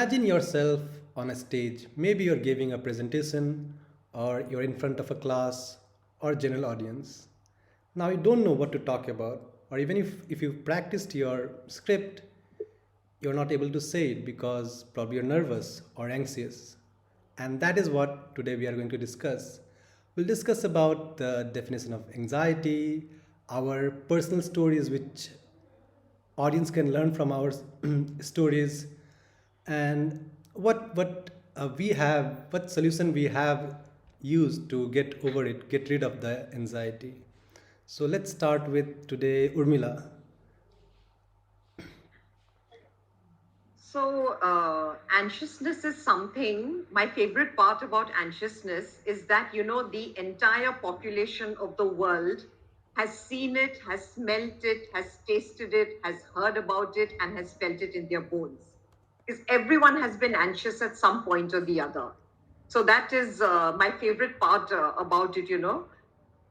Imagine yourself on a stage. Maybe you're giving a presentation, or you're in front of a class or general audience. Now you don't know what to talk about, or even if you've practiced your script, you're not able to say it because probably you're nervous or anxious. And that is what today we are going to discuss. We'll discuss about the definition of anxiety, our personal stories which audience can learn from our stories, and what solution we have used to get over it, get rid of the anxiety. So let's start with today, Urmila. Anxiousness is something, my favorite part about anxiousness is that, the entire population of the world has seen it, has smelt it, has tasted it, has heard about it, and has felt it in their bones. Because everyone has been anxious at some point or the other. So that is my favorite part about it.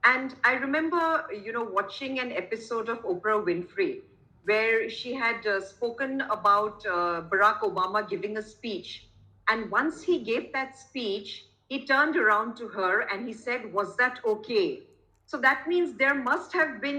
And I remember, watching an episode of Oprah Winfrey where she had spoken about Barack Obama giving a speech. And once he gave that speech, he turned around to her and he said, "Was that okay?" So that means there must have been,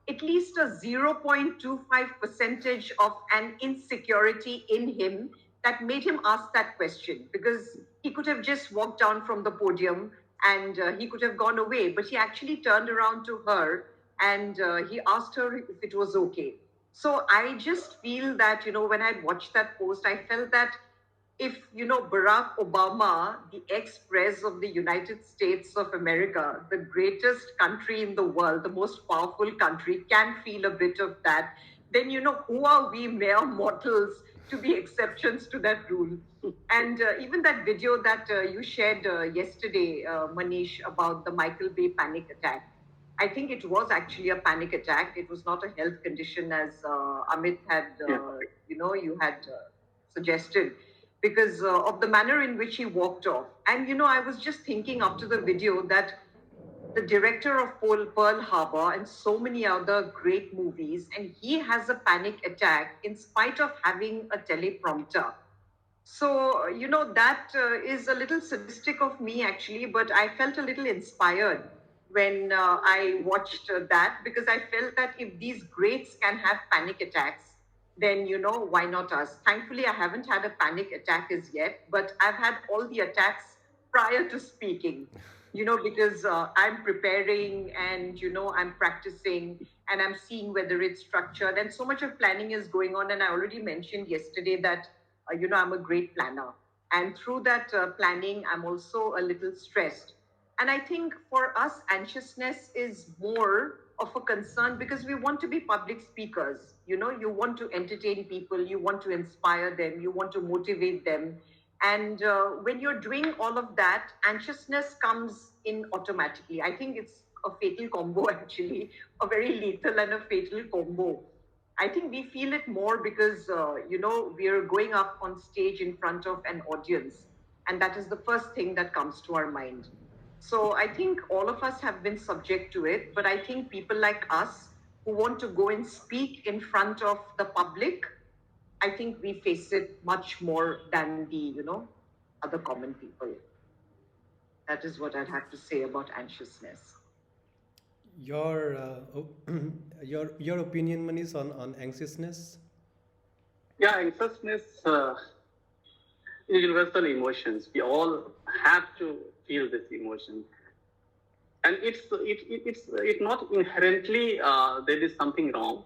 at least a 0.25 percentage of an insecurity in him that made him ask that question, because he could have just walked down from the podium and he could have gone away, but he actually turned around to her and he asked her if it was okay. So I just feel that, when I watched that post, I felt that if, Barack Obama, the ex-pres of the United States of America, the greatest country in the world, the most powerful country, can feel a bit of that, then, who are we mere mortals to be exceptions to that rule? And even that video that you shared yesterday, Manish, about the Michael Bay panic attack, I think it was actually a panic attack. It was not a health condition, as Amit had, Yeah. you had suggested, because of the manner in which he walked off. And I was just thinking after the video that the director of Pearl Harbor and so many other great movies, and he has a panic attack in spite of having a teleprompter. So, that is a little sadistic of me actually, but I felt a little inspired when I watched that, because I felt that if these greats can have panic attacks, then, why not us? Thankfully, I haven't had a panic attack as yet, but I've had all the attacks prior to speaking, because I'm preparing and, I'm practicing and I'm seeing whether it's structured, and so much of planning is going on. And I already mentioned yesterday that I'm a great planner. And through that planning, I'm also a little stressed. And I think for us, anxiousness is more of a concern because we want to be public speakers. You want to entertain people, you want to inspire them, you want to motivate them. And when you're doing all of that, anxiousness comes in automatically. I think it's a fatal combo, actually, a very lethal and a fatal combo. I think we feel it more because, we are going up on stage in front of an audience. And that is the first thing that comes to our mind. So I think all of us have been subject to it. But I think people like us who want to go and speak in front of the public, I think we face it much more than the, other common people. That is what I'd have to say about anxiousness. Your opinion, Manish, on anxiousness. Yeah, anxiousness is universal emotions. We all have to feel this emotion, and it's not inherently there is something wrong.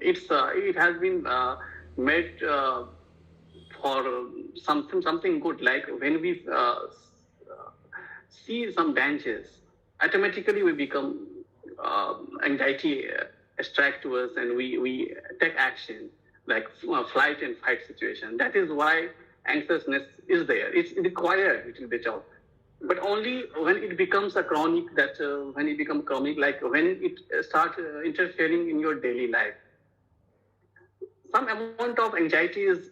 It has been made for something good. Like when we see some dangers, automatically we become anxiety strike to us, and we take action, like flight and fight situation. That is why anxiousness is there. It's required little bit of, but only when it becomes a chronic. That when it becomes chronic, like when it starts interfering in your daily life, some amount of anxiety is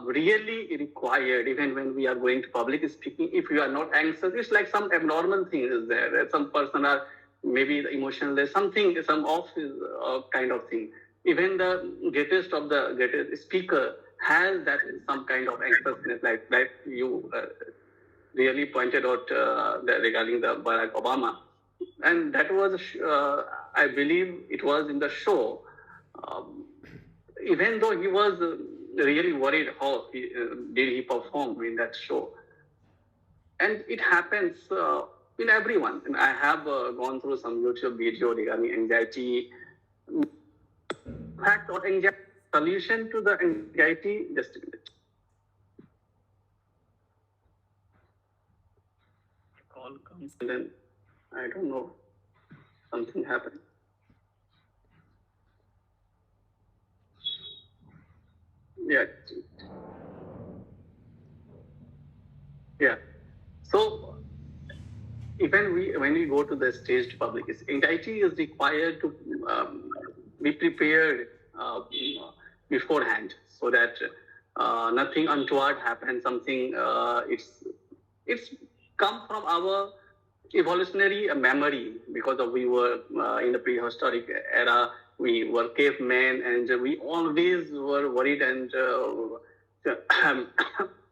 really required. Even when we are going to public speaking, if you are not anxious, it's like some abnormal thing is there. Some person are maybe emotionless, something, some off kind of thing. Even the greatest of the greatest speaker has that some kind of anxiousness, like you really pointed out regarding the Barack Obama, and that was, I believe, it was in the show. Um, Even though he was really worried how did he perform in that show, and it happens in everyone. And I have gone through some YouTube video regarding anxiety, fact or anxiety solution to the anxiety. Just a minute. Call comes and then I don't know, something happened. Yeah. Yeah. So even when we go to the staged public, anxiety is required to be prepared beforehand, so that nothing untoward happens. Something it's come from our evolutionary memory, because we were in the prehistoric era. We were cavemen, and we always were worried and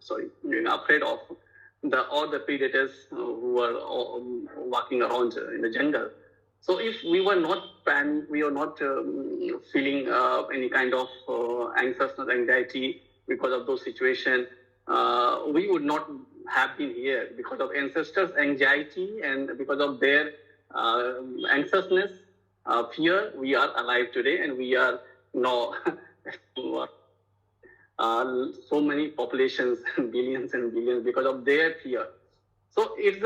sorry, afraid of all the predators who were walking around in the jungle. So if we were not we were not feeling any kind of anxiousness, anxiety because of those situations, we would not have been here. Because of ancestors' anxiety and because of their anxiousness, fear, we are alive today, and we are now so many populations, billions and billions, because of their fear. So it's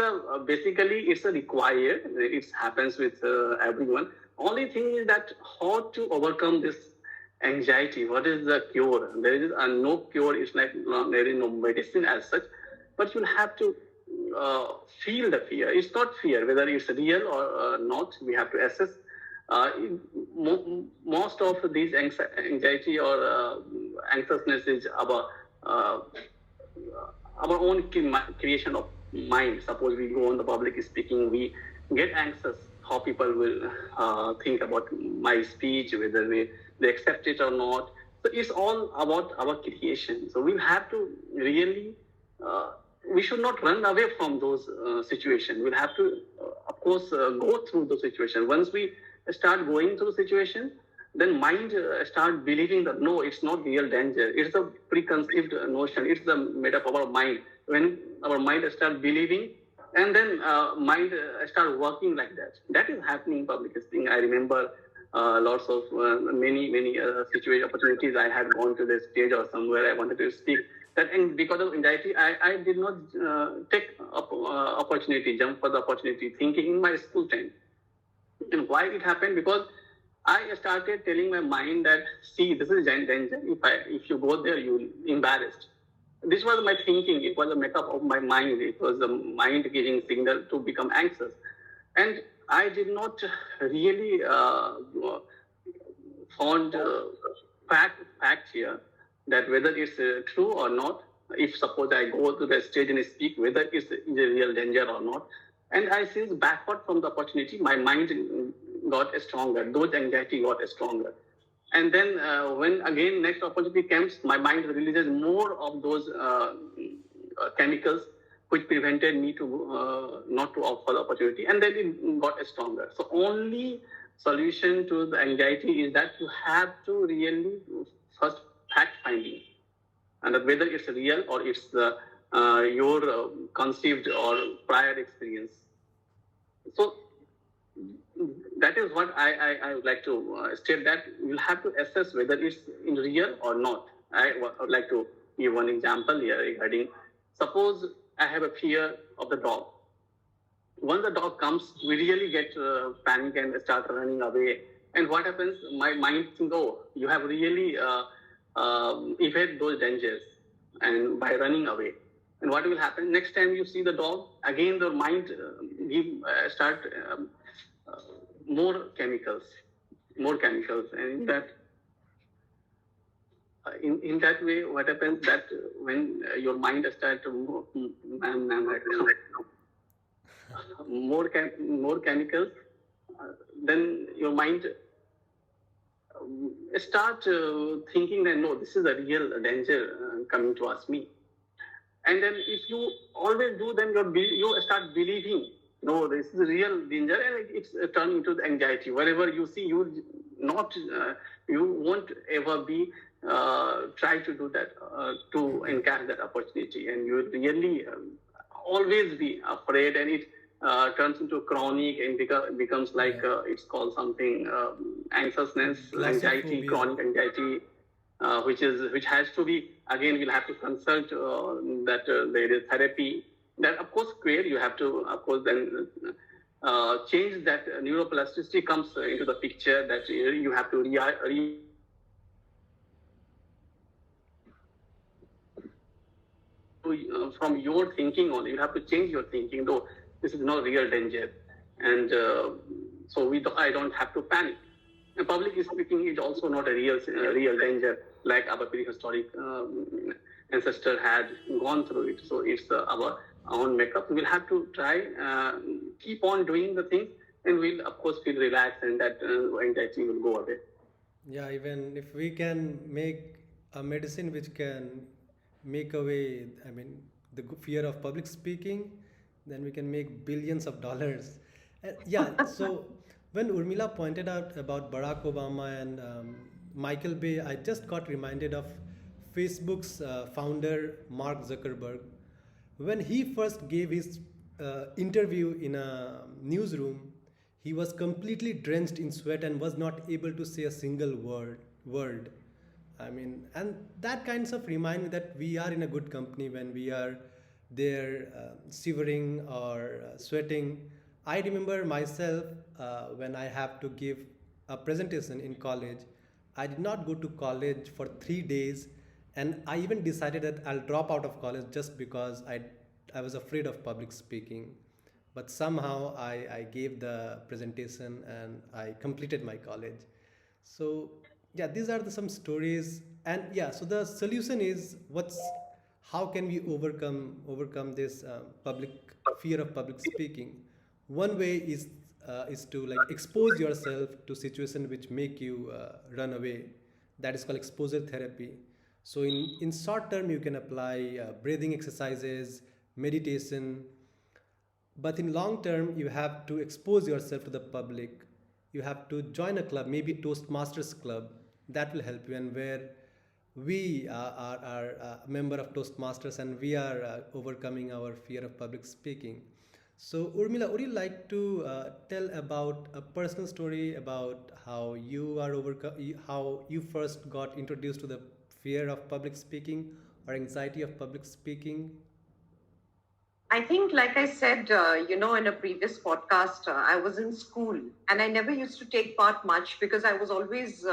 basically it's a required. It happens with everyone. Only thing is that how to overcome this anxiety. What is the cure? There is no cure. It's like there is no medicine as such, but you'll have to feel the fear. It's not fear whether it's real or not. We have to assess. Most of these anxiety or anxiousness is about our own creation of mind. Suppose we go on the public speaking, we get anxious how people will think about my speech, whether they accept it or not. So it's all about our creation. So we have to really, we should not run away from those situations. We'll have to, of course, go through the situation. Once we start going through the situation, then mind start believing that no, it's not real danger. It's a preconceived notion. It's the made up of our mind. When our mind start believing, and then mind start working like that. That is happening in public speaking. I remember lots of many situation opportunities. I had gone to the stage or somewhere I wanted to speak. That, and because of anxiety, I did not take opportunity, jump for the opportunity, thinking in my school time. And why it happened? Because I started telling my mind that, see, this is danger. If you go there, you'll be embarrassed. This was my thinking. It was a makeup of my mind. It was the mind giving signal to become anxious. And I did not really found fact here that whether it's true or not. If suppose I go to the stage and speak, whether it's a real danger or not. And I since backward from the opportunity, my mind got stronger. Those anxiety got stronger. And then when again next opportunity comes, my mind releases more of those chemicals which prevented me to not to offer the opportunity. And then it got stronger. So only solution to the anxiety is that you have to really first fact finding, and that whether it's real or it's the your conceived or prior experience. So that is what I would like to state, that you'll have to assess whether it's in real or not. I would like to give one example here regarding, suppose I have a fear of the dog. Once the dog comes, we really get panic and start running away. And what happens? My mind thinks, oh, you have really evaded those dangers and by running away. And what will happen? Next time you see the dog, again the mind start more chemicals. And in that way, what happens that when your mind starts to move, more chemicals, then your mind start thinking that no, this is a real danger coming towards me. And then if you always do, then you start believing, no, this is a real danger, and it's turned into the anxiety. Wherever you see, not you won't ever be try to do that to encounter that opportunity, and you really always be afraid, and it turns into chronic and becomes like it's called something anxiousness, anxiety, Glossophobia. chronic anxiety, which has to be, again, we'll have to consult that there is therapy. That of course where you have to of course then change that neuroplasticity comes into the picture, that you have to from your thinking on. You have to change your thinking. Though this is no real danger, and so I don't have to panic. And public speaking is also not a real danger, like our prehistoric ancestor had gone through it. So it's our own makeup. We'll have to try, keep on doing the things, and we'll of course feel relaxed, and that anxiety will go away. Yeah, even if we can make a medicine which can make away, I mean, the fear of public speaking, then we can make billions of dollars. Yeah, so when Urmila pointed out about Barack Obama and Michael Bay, I just got reminded of Facebook's founder, Mark Zuckerberg. When he first gave his interview in a newsroom, he was completely drenched in sweat and was not able to say a single word. I mean, and that kinds of remind me that we are in a good company when we are there shivering or sweating. I remember myself when I have to give a presentation in college. I did not go to college for 3 days, and I even decided that I'll drop out of college just because I was afraid of public speaking. But somehow I gave the presentation and I completed my college. So yeah, these are some stories, and yeah, so the solution is how can we overcome this public fear of public speaking. One way is to like expose yourself to situation which make you run away. That is called exposure therapy. So in short term, you can apply breathing exercises, meditation, but in long term, you have to expose yourself to the public. You have to join a club, maybe Toastmasters club. That will help you. And where we are a member of Toastmasters, and we are overcoming our fear of public speaking. So Urmila, would you like to tell about a personal story about how how you first got introduced to the fear of public speaking or anxiety of public speaking? I think, like I said, in a previous podcast, I was in school and I never used to take part much because I was always,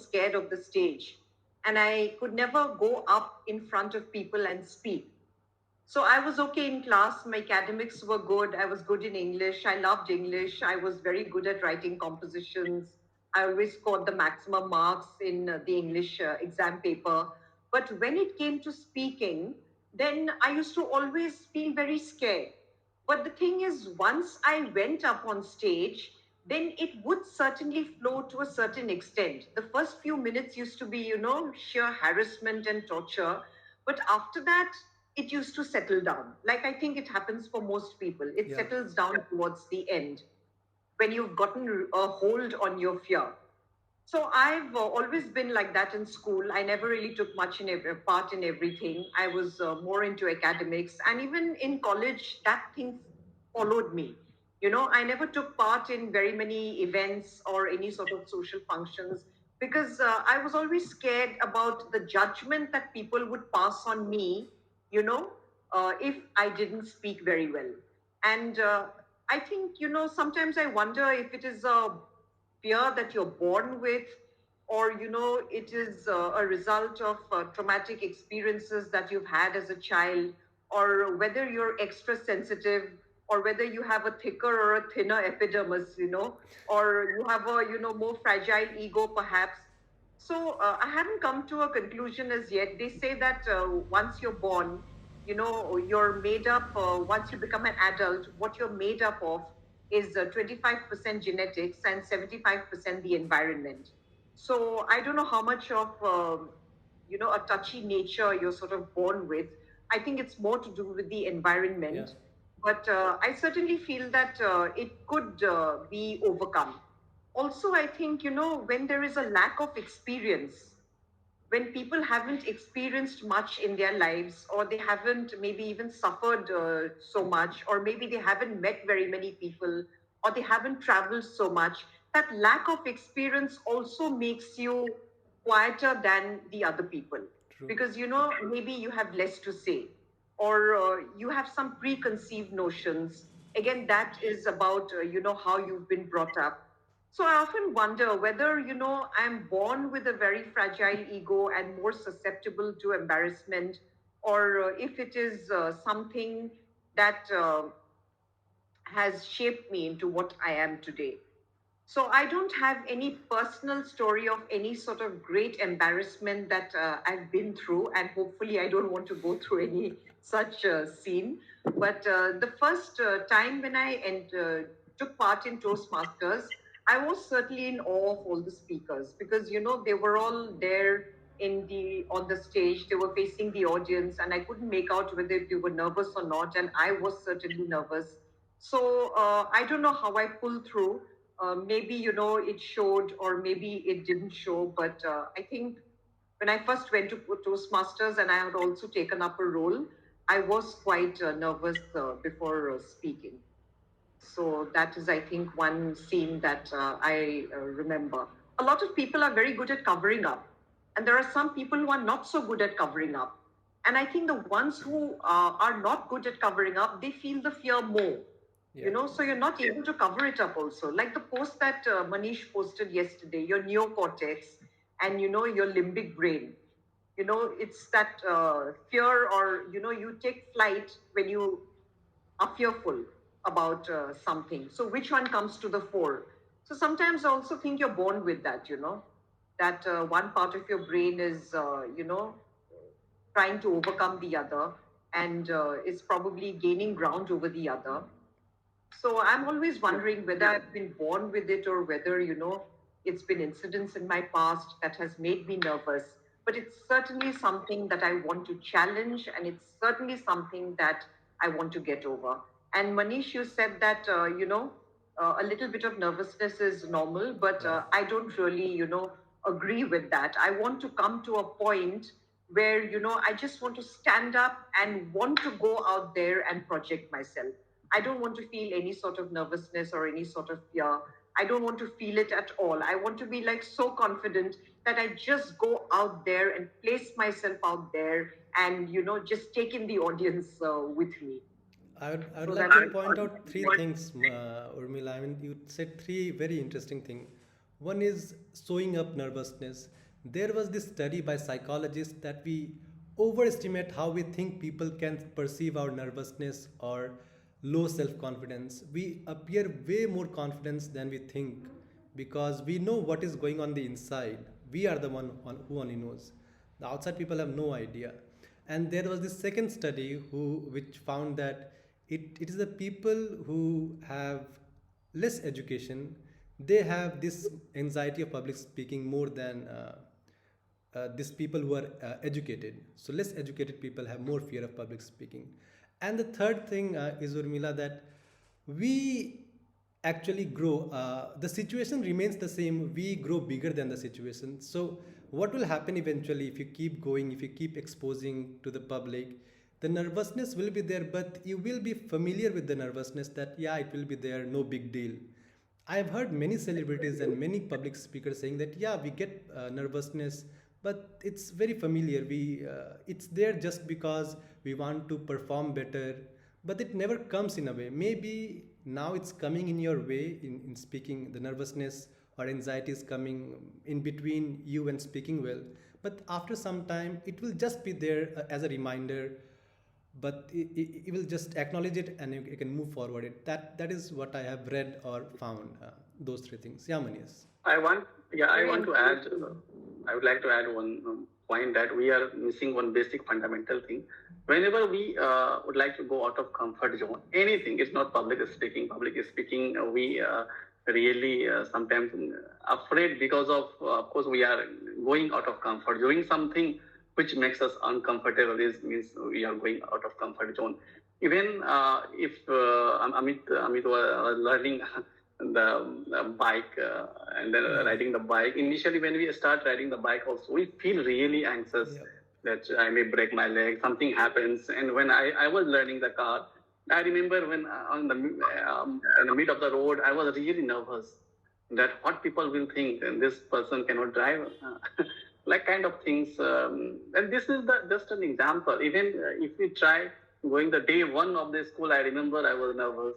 scared of the stage. And I could never go up in front of people and speak. So I was okay in class. My academics were good. I was good in English. I loved English. I was very good at writing compositions. I always scored the maximum marks in the English exam paper. But when it came to speaking, then I used to always feel very scared. But the thing is, once I went up on stage, then it would certainly flow to a certain extent. The first few minutes used to be, sheer harassment and torture. But after that, it used to settle down. Like I think it happens for most people. It Yeah. settles down towards the end when you've gotten a hold on your fear. So I've always been like that in school. I never really took much part in everything. I was more into academics, and even in college, that thing followed me. I never took part in very many events or any sort of social functions because I was always scared about the judgment that people would pass on me, if I didn't speak very well. And I think, sometimes I wonder if it is a fear that you're born with, or it is a result of traumatic experiences that you've had as a child, or whether you're extra sensitive, or whether you have a thicker or a thinner epidermis, or you have a more fragile ego perhaps. So I haven't come to a conclusion as yet. They say that once you're born, you're made up, once you become an adult, what you're made up of is 25% genetics and 75% the environment. So I don't know how much of a touchy nature you're sort of born with. I think it's more to do with the Yeah. environment, but I certainly feel that it could be overcome. Also, I think when there is a lack of experience, when people haven't experienced much in their lives, or they haven't maybe even suffered so much, or maybe they haven't met very many people, or they haven't traveled so much, that lack of experience also makes you quieter than the other people, True. because maybe you have less to say, or you have some preconceived notions. Again, that is about how you've been brought up. So I often wonder whether, I'm born with a very fragile ego and more susceptible to embarrassment, or if it is something that has shaped me into what I am today. So I don't have any personal story of any sort of great embarrassment that I've been through, and hopefully I don't want to go through any such scene. But the first time when took part in Toastmasters, I was certainly in awe of all the speakers, because they were all there on the stage. They were facing the audience, and I couldn't make out whether they were nervous or not, and I was certainly nervous. So I don't know how I pulled through. Maybe it showed, or maybe it didn't show. But I think when I first went to Toastmasters, and I had also taken up a role, I was quite nervous before speaking. So that is, I think, one scene that I remember. A lot of people are very good at covering up, and there are some people who are not so good at covering up. And I think the ones who are not good at covering up, they feel the fear more. Yeah. So you're not able to cover it up also. Like the post that Manish posted yesterday, your neocortex and your limbic brain. It's that fear, or you take flight when you are fearful about something. So which one comes to the fore? So sometimes I also think you're born with that, that one part of your brain is, trying to overcome the other, and is probably gaining ground over the other. So I'm always wondering whether I've been born with it, or whether, it's been incidents in my past that has made me nervous. But it's certainly something that I want to challenge, and it's certainly something that I want to get over. And Manish, you said that, a little bit of nervousness is normal, but Yeah. I don't really, agree with that. I want to come to a point where, I just want to stand up and want to go out there and project myself. I don't want to feel any sort of nervousness or any sort of fear. I don't want to feel it at all. I want to be like so confident that I just go out there and place myself out there, and just take in the audience with me. I would So like that's to point out three things, Urmila. I mean, you said three very interesting things. One is showing up nervousness. There was this study by psychologists that we overestimate how we think people can perceive our nervousness or low self confidence. We appear way more confident than we think because we know what is going on the inside. We are the one who only knows. The outside people have no idea. And there was this second study which found that it is the people who have less education, they have this anxiety of public speaking more than these people who are educated. So less educated people have more fear of public speaking. And the third thing is, Urmila, that we actually grow. The situation remains the same. We grow bigger than the situation. So what will happen eventually if you keep going, if you keep exposing to the public? The nervousness will be there, but you will be familiar with the nervousness that, yeah, it will be there, no big deal. I've heard many celebrities and many public speakers saying that, yeah, we get nervousness, but it's very familiar. It's there just because we want to perform better, but it never comes in a way. Maybe now it's coming in your way in speaking, the nervousness or anxiety is coming in between you and speaking well. But after some time, it will just be there as a reminder, but you will just acknowledge it and you can move forward. That is what I have read or found. Those three things. Yeah, Manish. I want to add, I would like to add one point that we are missing one basic fundamental thing. Whenever we would like to go out of comfort zone, anything, it's not public speaking, we really sometimes afraid because of course, we are going out of comfort, doing something which makes us uncomfortable means we are going out of comfort zone. Even if Amit was learning the bike and then riding the bike. Initially, when we start riding the bike, also we feel really anxious that I may break my leg, something happens. And when I was learning the car, I remember when in the mid of the road, I was really nervous that what people will think, and this person cannot drive, like kind of things. And this is just an example. Even if we try going the day one of the school, I remember I was nervous.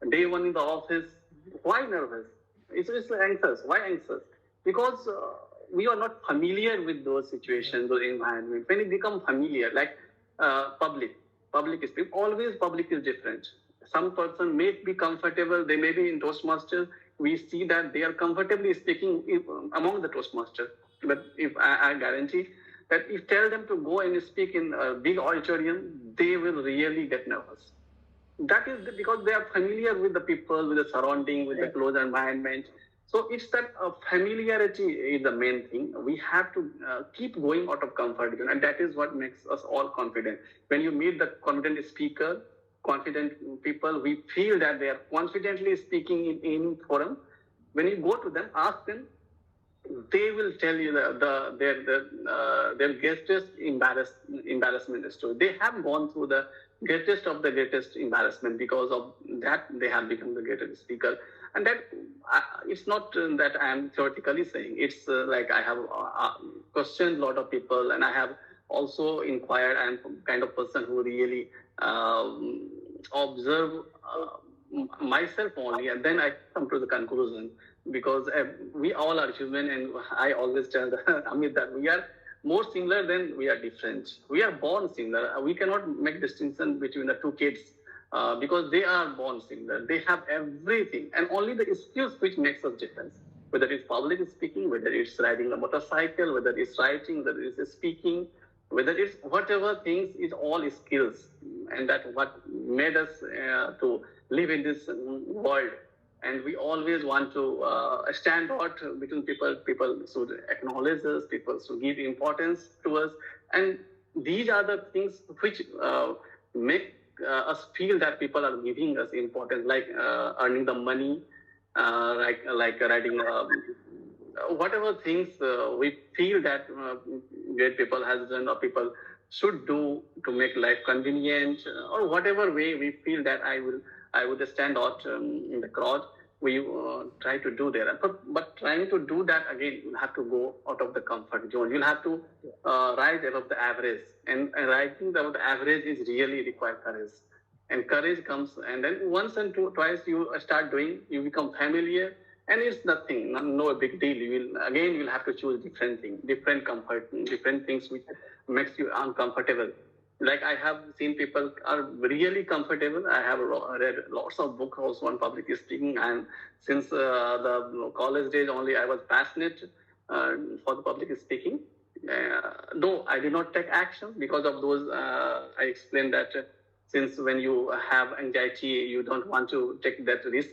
Day one in the office, why nervous? It's anxious. Why anxious? Because we are not familiar with those situations, those environments. When it becomes familiar, like public is always public is different. Some person may be comfortable, they may be in Toastmasters. We see that they are comfortably speaking among the Toastmasters. But if I guarantee that if tell them to go and speak in a big auditorium, they will really get nervous. That is because they are familiar with the people, with the surrounding, with the close environment. So it's that familiarity is the main thing. We have to keep going out of comfort zone, and that is what makes us all confident. When you meet the confident speaker, confident people, we feel that they are confidently speaking in any forum. When you go to them, ask them, they will tell you their greatest embarrassment story. They have gone through the greatest of the greatest embarrassment. Because of that, they have become the greatest speaker. And that it's not that I am theoretically saying. It's like I have questioned a lot of people, and I have also inquired. I am kind of person who really observe myself only, and then I come to the conclusion. Because we all are human, and I always tell Amit that we are more similar than we are different. We are born similar. We cannot make distinction between the two kids because they are born similar. They have everything, and only the skills which makes us different. Whether it's public speaking, whether it's riding a motorcycle, whether it's writing, whether it's speaking, whether it's whatever things, is all skills, and that what made us to live in this world. And we always want to stand out between people. People should acknowledge us. People should give importance to us. And these are the things which make us feel that people are giving us importance, like earning the money, like writing whatever things we feel that great people has done or people should do to make life convenient, or whatever way we feel that I would stand out in the crowd. We try to do that. But trying to do that, again, you'll have to go out of the comfort zone. You'll have to rise above the average. And rising above the average is really require courage. And courage comes, and then once and twice you start doing, you become familiar, and it's nothing, no big deal. You'll have to choose different things, different comfort, different things which makes you uncomfortable. Like I have seen people are really comfortable. I have read lots of books also on public speaking, and since the college days only, I was passionate for the public speaking. Though I did not take action because of those, I explained that since when you have anxiety, you don't want to take that risk.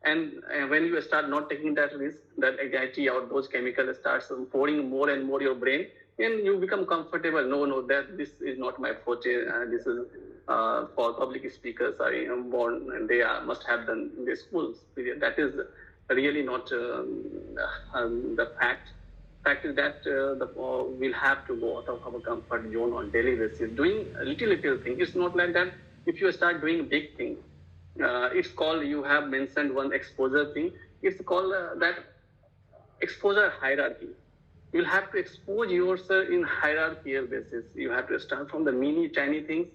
And when you start not taking that risk, that anxiety or those chemicals starts pouring more and more your brain, and you become comfortable. No, that this is not my forte. This is for public speakers are born, and they must have done in the schools. That is really not the fact. Fact is that we'll have to go out of our comfort zone on daily basis, doing little thing. It's not like that. If you start doing big thing, it's called. You have mentioned one exposure thing. It's called that exposure hierarchy. You'll have to expose yourself in hierarchical basis. You have to start from the tiny things,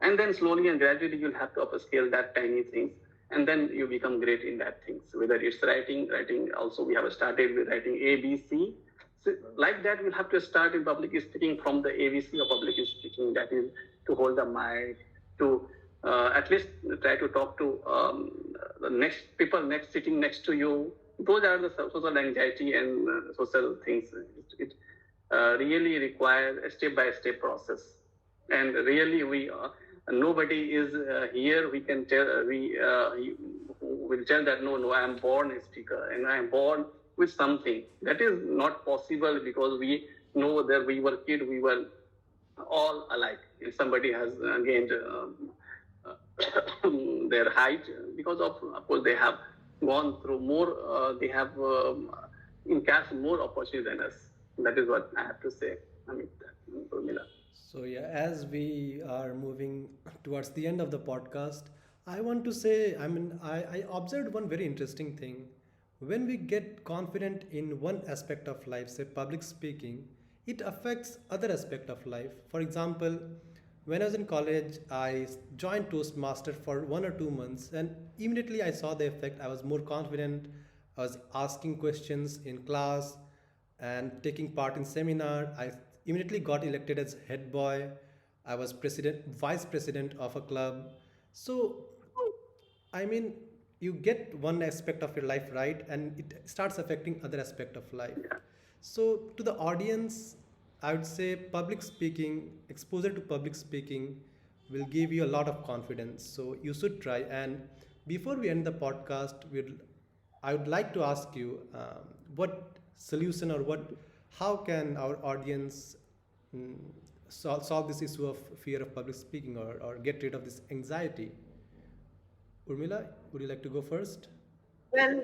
and then slowly and gradually you'll have to upscale that tiny things, and then you become great in that things. Whether it's writing also we have started with writing ABC. So like that, we'll have to start in public speaking from the ABC of public speaking. That is to hold the mic, to at least try to talk to the next people sitting next to you. Those are the social anxiety and social things. It really requires a step-by-step process. And really, nobody is here. We can tell will tell that no, I am born a speaker and I am born with something. That is not possible because we know that we were kid, we were all alike. If somebody has gained their height because of course, they have gone through more, they have encashed more opportunity than us. That is what I have to say. I mean, Urmila. So, yeah, as we are moving towards the end of the podcast, I want to say, I observed one very interesting thing. When we get confident in one aspect of life, say public speaking, it affects other aspect of life. For example, when I was in college, I joined Toastmaster for 1 or 2 months, and immediately I saw the effect. I was more confident. I was asking questions in class and taking part in seminar. I immediately got elected as head boy. I was vice president of a club. So I mean, you get one aspect of your life right, and it starts affecting other aspect of life. So to the audience, I would say public speaking, exposure to public speaking will give you a lot of confidence. So you should try. And before we end the podcast, I would like to ask you what solution or how can our audience mm, solve this issue of fear of public speaking, or get rid of this anxiety? Urmila, would you like to go first? Well,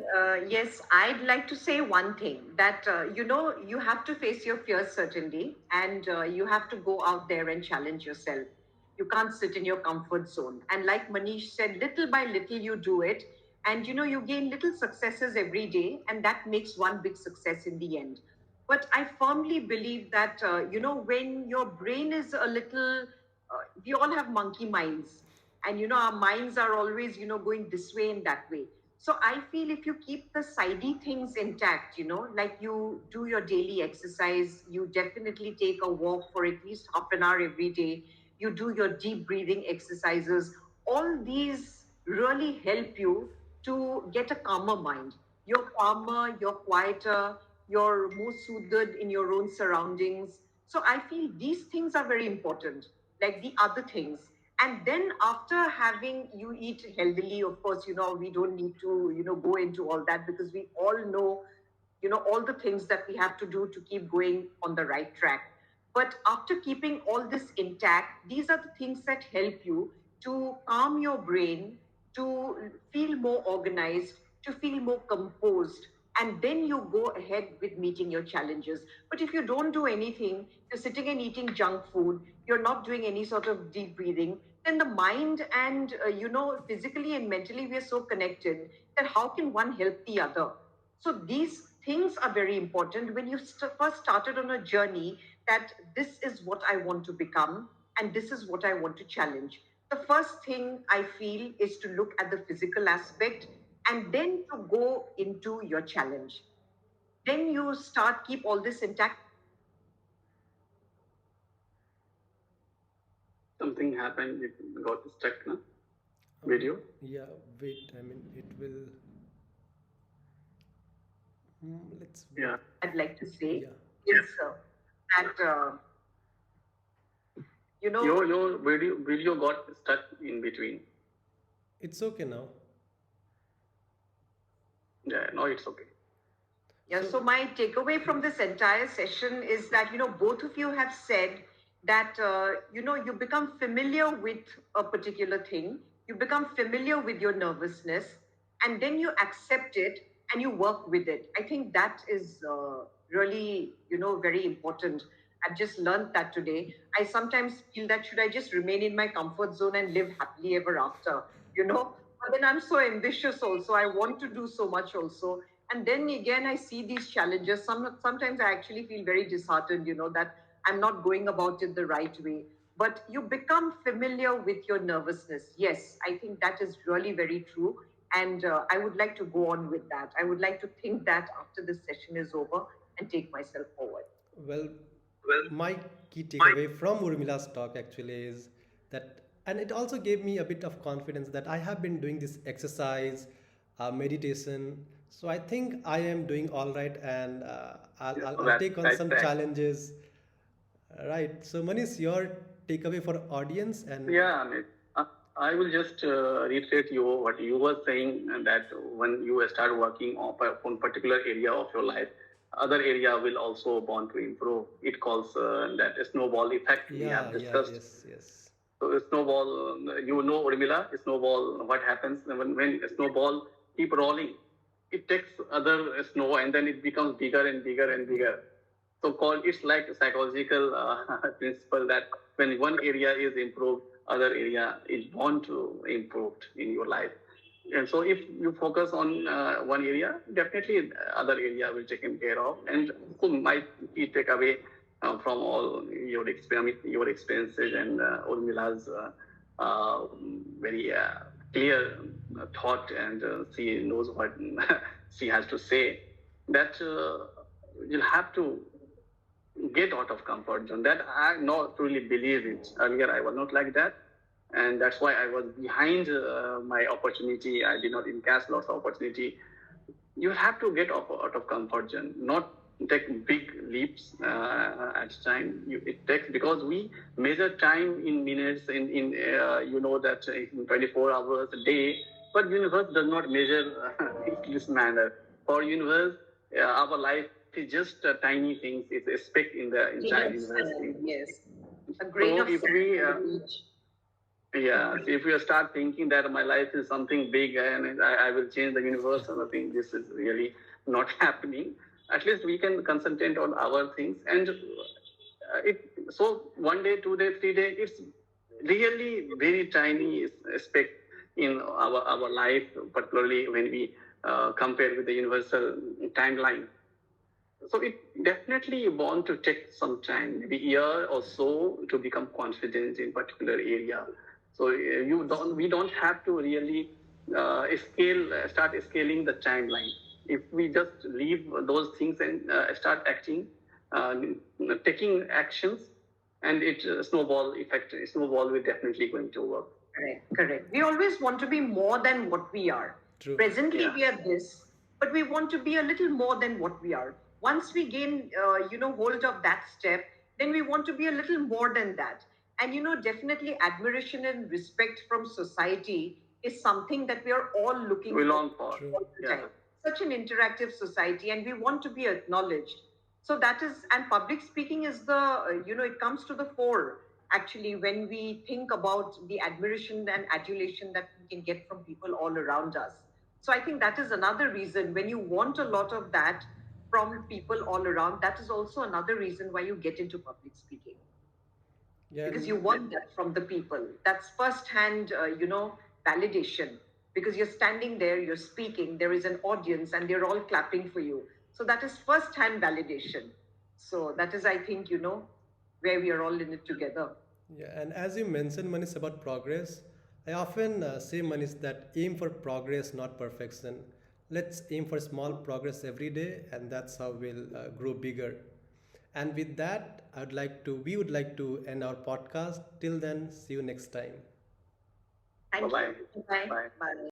yes, I'd like to say one thing that, you have to face your fears certainly, and you have to go out there and challenge yourself. You can't sit in your comfort zone. And like Manish said, little by little you do it, and you gain little successes every day, and that makes one big success in the end. But I firmly believe that, when your brain is a little, we all have monkey minds, and our minds are always going this way and that way. So I feel if you keep the sidey things intact, like you do your daily exercise, you definitely take a walk for at least half an hour every day, you do your deep breathing exercises, all these really help you to get a calmer mind. You're calmer, you're quieter, you're more soothed in your own surroundings. So I feel these things are very important, like the other things. And then after having you eat healthily, of course, we don't need to, go into all that because we all know, all the things that we have to do to keep going on the right track. But after keeping all this intact, these are the things that help you to calm your brain, to feel more organized, to feel more composed. And then you go ahead with meeting your challenges. But if you don't do anything, you're sitting and eating junk food, you're not doing any sort of deep breathing, then the mind and, physically and mentally, we are so connected that how can one help the other? So these things are very important when you first started on a journey that this is what I want to become and this is what I want to challenge. The first thing I feel is to look at the physical aspect and then to go into your challenge. Then you start, keep all this intact. Something happened, it got stuck, no? Um, Video. yeah, wait. I mean, it will. Let's wait. Yeah. I'd like to say Yeah, is that, you know, Your video got stuck in between. it's okay now. Yeah, no, it's okay. yeah, So so my takeaway from this entire session is that, both of you have said that, you become familiar with a particular thing, you become familiar with your nervousness, and then you accept it and you work with it. I think that is really, very important. I've just learned that today. I sometimes feel that should I just remain in my comfort zone and live happily ever after, But then I'm so ambitious also. I want to do so much also. And then again, I see these challenges. Sometimes I actually feel very disheartened, that I'm not going about it the right way. But you become familiar with your nervousness. Yes, I think that is really very true. And I would like to go on with that. I would like to think that after this session is over and take myself forward. well, my key takeaway from Urmila's talk actually is that, and it also gave me a bit of confidence that I have been doing this exercise, meditation. So I think I am doing all right, and Yeah, I'll that's take on right. some Right. challenges. Right. So Manish, your takeaway for audience and Yeah, I mean, I will just reiterate you what you were saying, and that when you start working on particular area of your life, other area will also want to improve. It calls that snowball effect we have Yeah, yeah, discussed. yes, yes. So a snowball, you know, Urmila, a snowball. What happens when a snowball keep rolling? It takes other snow and then it becomes bigger and bigger and bigger. So called it's like a psychological principle that when one area is improved, other area is bound to improved in your life. And so if you focus on one area, definitely other area will taken care of. And so my key takeaway from all your experiences and Urmila's very clear thought, and she knows what she has to say, that you'll have to get out of comfort zone. That I not really believe it. Earlier, I was not like that, and that's why I was behind my opportunity. I did not encash lots of opportunity. You have to get out of comfort zone, not take big leaps at time. It takes, because we measure time in minutes, you know that in 24 hours a day, but universe does not measure in this manner. For universe, our life is just tiny things. It's a speck in the entire Yes, universe. yes. A grain So of if sand we on the beach. yeah, so if you start thinking that my life is something big and I will change the universe, and I think this is really not happening. At least we can concentrate on our things, and it so 1 day, 2 day, 3 day, it's really very tiny aspect in our life, particularly when we compare with the universal timeline. So it definitely want to take some time, maybe a year or so, to become confident in particular area. So we don't have to really start scaling the timeline. If we just leave those things and start acting, uh, taking actions, and it snowball effect, snowball will definitely going to work. Correct, correct. We always want to be more than what we are. True. Presently, Yeah. we are this, but we want to be a little more than what we are. Once we gain, hold of that step, then we want to be a little more than that. And definitely admiration and respect from society is something that we are all looking We for long for. True. all the Yeah. time. Such an interactive society, and we want to be acknowledged. So that is, and public speaking is it comes to the fore actually when we think about the admiration and adulation that we can get from people all around us. So I think that is another reason when you want a lot of that from people all around, that is also another reason why you get into public speaking, Yeah, because and you want that from the people. That's first hand, validation, because you're standing there, you're speaking, there is an audience, and they're all clapping for you. So that is first hand validation. So that is, I think, where we are all in it together. yeah, and as you mentioned, Manish, about progress, I often say, Manish, that aim for progress, not perfection. Let's aim for small progress every day, and that's how we'll grow bigger. And with that, we would like to end our podcast. Till then, see you next time. Bye Thank you. bye. Bye. Bye. Bye.